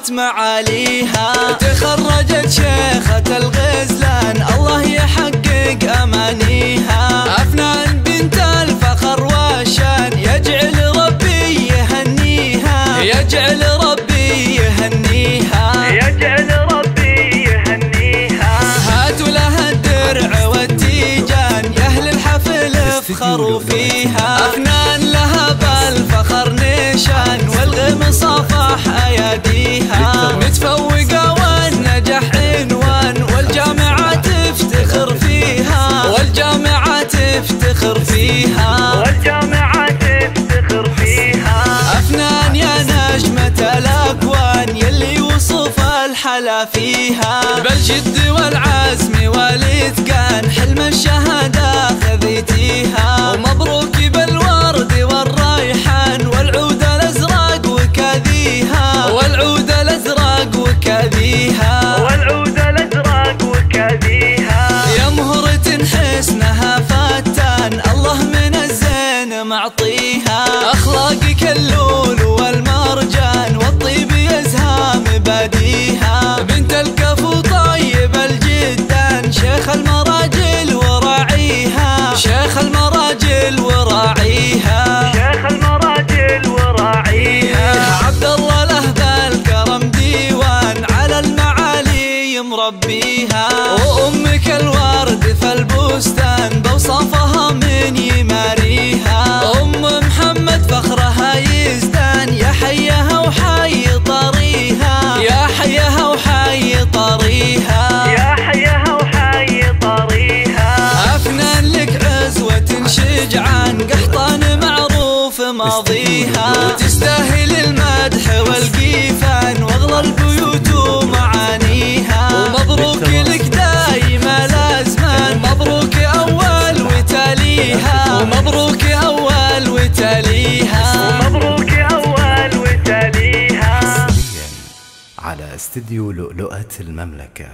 عظمت معاليها. تخرجت شيخة الغزلان الله يحقق أمانيها. أفنان بنت الفخر والشان يجعل ربي يهنيها، يجعل ربي يهنيها، يجعل ربي يهنيها. هاتوا لها الدرع والتيجان يا أهل الحفل افخروا فيها. أفنان لها بالفخر نيشان والغم صافح أياديها. متفوقة والنجاح عنوان والجامعة تفتخر فيها، والجامعة تفتخر فيها، والجامعة تفتخر فيها. أفنان يا نجمة الأكوان يلي وصف الحلا فيها. بالجد والعزم والإتقان حلم الشهادة خذيتيها. ومبروك بالورد والريحان والعود الأزرق وكذيها، والعود الأزرق وكذيها، والعود الأزرق وكذيها. يا مهرة حسنها فتان الله من الزين معطيها. أخلاقك اللول والمرجان والطيب يزهى مباديها. بنت الكفو طيب الجدان شيخ المراجل وراعيها، شيخ المراجل وراعيها، شيخ المراجل وراعيها. عبد الله له بالكرم ديوان على المعالي مربيها. وأمك الورد في البستان بوصافها من يماريها. أم محمد فخرها يزدان يا حيها وحي طريها، يا حيها وحي طريها، يا حيها وحي طريها. أفنان لك عزوة شجعان قحطان معروف ماضيها. وتستاهل المدح والقيفان واغلى البيوت ومعانيها. ومبروك لك دايما الازمان، مبروك اول وتاليها، ومبروك اول وتاليها، ومبروك اول وتاليها. على استديو لؤلؤة المملكة.